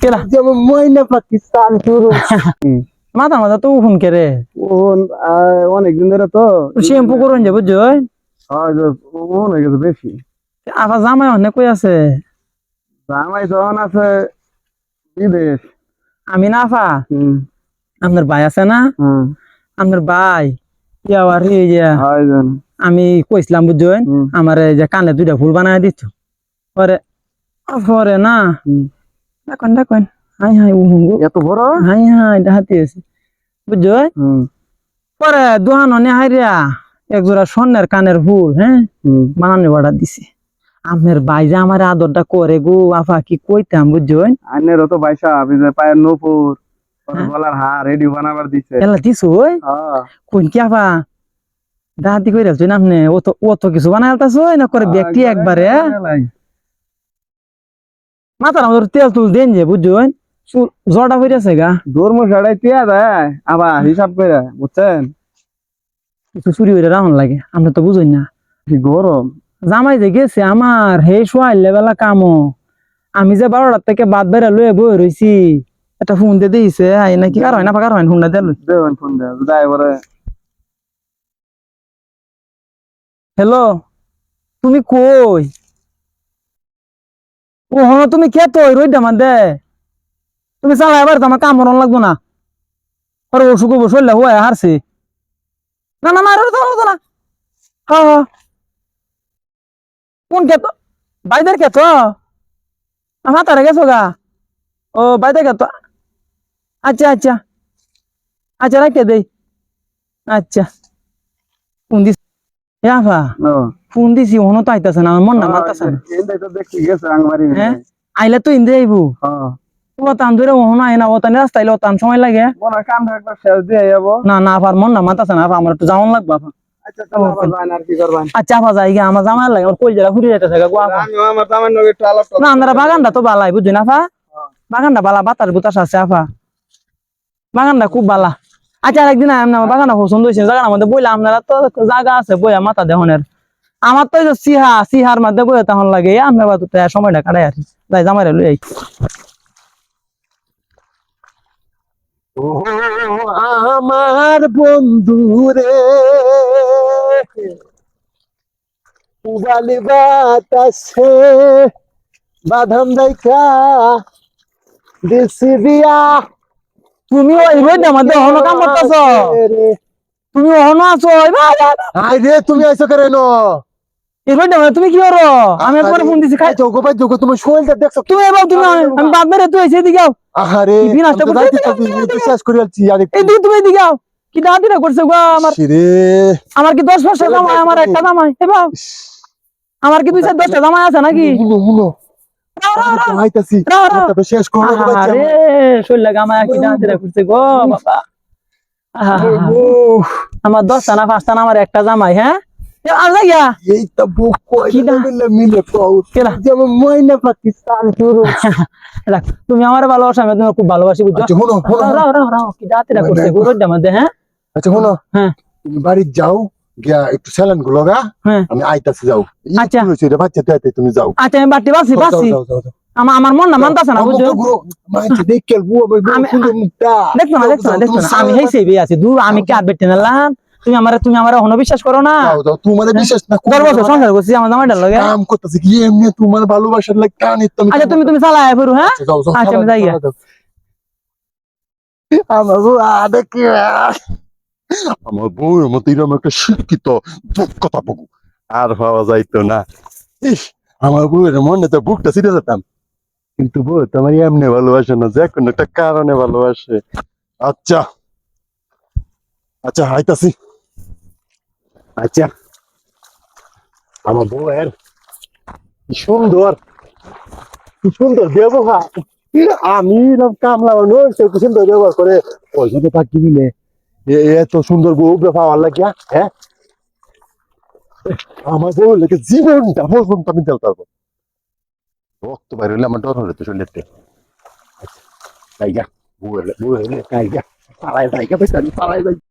কেলা যেমন ময়না পাকিস্তান শুরু মাথা মাথা তো ফোন করে অনেকদিন ধরে তো শ্যাম্পু করুন যে বুঝছো মনে গেছে বেশি আবার জামাই অনেক কই আছে জামাই যখন আছে বিদেশ। আমি না আফা হুম আপনার ভাই আছে না হুম আপনার ভাই আবার এই যে হয় জান আমি কইছিলাম বুঝছেন হুম আমার এই যে কানে দুইটা ফুল বানায় দিত পরে পরে না হুম। দেখুন দেখুন হাই হাই উহুঙ্গু এত বড় হাই হাই ডাহাতি আছে বুঝছেন হুম পরে দোহান অনে হাইরিয়া এক জোড়া স্বর্ণের কানের ফুল হ্যাঁ হুম বানানো অর্ডার দিছে আপনার ভাই যে আমার আদরটা করে গো আফা কি কইতাম বুঝছেন আইনেরও তো বাইসা আপনি যে পায়ের নূপুর হ্যাঁ। গলার হার রেডি বানাবার দিছে। এলা দিছো ওই হ্যাঁ কোন কি আফা ডাহাতি কইরা তুই না আপনি অত কিছু বানাইতাছ না করে ব্যক্তি একবারে মাথার আমাদের তেল তুল দেন যে বুঝছেন জড়া হইয়াছে গা ধর্ম সাড়াই তিয়া দেয় আবার হিসাব করে বুঝছেন কিছু চুরি হইলে রাহন লাগে আপনি তো বুঝেন না কি গরম। জামাই যে গেছে আমার হে সোয়াইলে বেলা কামো আমি যে 12টার থেকে বাদ বেড়া লয়ে বই রইছি একটা ফোন দিয়ে দিয়েছে আই নাকি কার হয় না ফাঁকার হয় ফোনটা দিল দেবেন ফোন দেয় যাই এবারে হ্যালো তুমি কই ও হন তুমি কে তো রইডা মান দে তুমি চালা এবার তো আমার কাম মরণ লাগবো না আরে অসুখ বসলে হয়ে হারছে না না না আর তো না হ্যাঁ হ্যাঁ কোন কে তো বাইদের কে তো আমার তারা গেছো গা ও বাইদের কে তো আচ্ছা আচ্ছা আচ্ছা রাখতে দেই আচ্ছা ফোন দিস আফা ফোন দিছি হনো তো আইতাছে না আমার মন না মানতাছে না এটাই তো দেখি গেছে আংমারি হ্যাঁ আইলে তো ইন্দে আইবো হ্যাঁ ও তান ধরে হনো আয় না ও তান রাস্তা আইলে ও তান সময় লাগে মনে হয় কামটা একবার শেষ দিয়ে যাবো। না না আফার মন না মানতাছে না আফা আমার একটু যাওয়ান লাগবে আফা আচ্ছা তাহলে আবার যান আর কি করবেন। আচ্ছা আফা যাই গিয়া আমার জামাই লাগে আমার কই জায়গা ঘুরে যাইতেছে গো আফা আমিও আমার দামের নগে একটু আলাপ না আমরা বাগানটা তো বালাই বুঝছেন আফা বাগানটা বালা বাতাস বুতাস আছে আফা বাগানটা খুব বালা আচ্ছা আরেকদিন আমি আমার বাগানটা পছন্দ হয়েছে জায়গার মধ্যে বইলে আপনারা তো জায়গা আছে বইয়া মাথা দেহনের আমার তো এই যে সিহার মধ্যে বইয়া তখন লাগে আপনার বাদু সময়টা কাটাই আর যাই জামাই লই আই ও আমার বন্ধু রে উবালি বাতাসে বাদাম দাইকা দিছি দিয়া তুমি ওই রোডের মধ্যে হনো কাম করতেছ তুমি হনো আছো আই রে তুমি আইছো করে নো এই রোডের মধ্যে তুমি কি করো আমি তোমার ফোন দিছি খাই যোগ ভাই যোগ তুমি শোলটা দেখছো তুমি এবার তুমি আমি বাদ মেরে তুই এসে দিকে আহারে কি বিনাশ আমি তো করতে যাইতে শেষ করে আলছি আরে এই দিকে তুমি এদিকে আও কি দাদি না করছে গো আমার রে আমার কি 10 বছর জামাই আমার একটা জামাই এবার আমার কি 2-10টা জামাই আছে নাকি হুনো হুনো আইতাছি তো শেষ করে আরে শৈল গামা কি দাদি না করছে গো বাবা আমার 10টা না 5টা না আমার একটা জামাই হ্যাঁ আর যাইয়া এই তো বুক কি না? মিলে পাও কেলা? যেমন ময়না পাকিস্তান শুরু দেখ, তুমি আমার ভালোবাসা আমি তোমাকে খুব ভালোবাসি বুঝছো আচ্ছা হুনো হুনো রাও রাও রাও কি দাদি না করছে গো রোডের মধ্যে হ্যাঁ আচ্ছা হুনো হ্যাঁ তুমি বাড়ি যাও গিয়া একটু স্যালান গুলো গা হ্যাঁ আমি আইতাছি যাও আচ্ছা। রে বাচ্চা তাইতে তুমি যাও আচ্ছা আমি বাড়তে বাসি বাসি যাও যাও যাও আমার মন না মানতাছে না বুঝছো মাইছে দেখকেল বুয়া বই আমি- সুন্দর মুখটা দেখতো না দেখতো না দেখতো না আমি হেই সেবি আছি দূর আমি কি আর বেটে নিলাম তুমি আমার এখনো বিশ্বাস করো না যাও যাও তোমার বিশ্বাস না 10 বছর সংসার করছি আমার জামাইটার লগে কাম করতেছে কি এমনি তোমার ভালোবাসার লাগে কানে তুমি আচ্ছা তুমি চালায় ফেরু হ্যাঁ যাও যাও আচ্ছা, আমি যাই গিয়া। আমার বউ আদে কি আমার বউয়ের মতো এরকম একটা শিক্ষিত কথা বকু আর পাওয়া যাইতো না ইস আমার বউয়ের মনে তো বুকটা ছিঁড়ে যেতাম কিন্তু বউ তো আমার এমনি ভালোবাসে না যে কোনো একটা কারণে ভালোবাসে আচ্ছা আচ্ছা আইতাছি আচ্ছা আমার বউয়ের কি সুন্দর ব্যবহার আমি এরকম কামলা মানুষ কি সুন্দর ব্যবহার করে পয়সা তো থাকি দিলে এত সুন্দর বউ পাওয়ার লাগিয়া হ্যাঁ আমার বউ লেগে জীবনটা পর্যন্ত আমি দেওয়া পারবো রক্ত বাইরে হলে আমার ডর হলে তো শরীরে তাই গা বউ হলে তাই গা পালাই যাই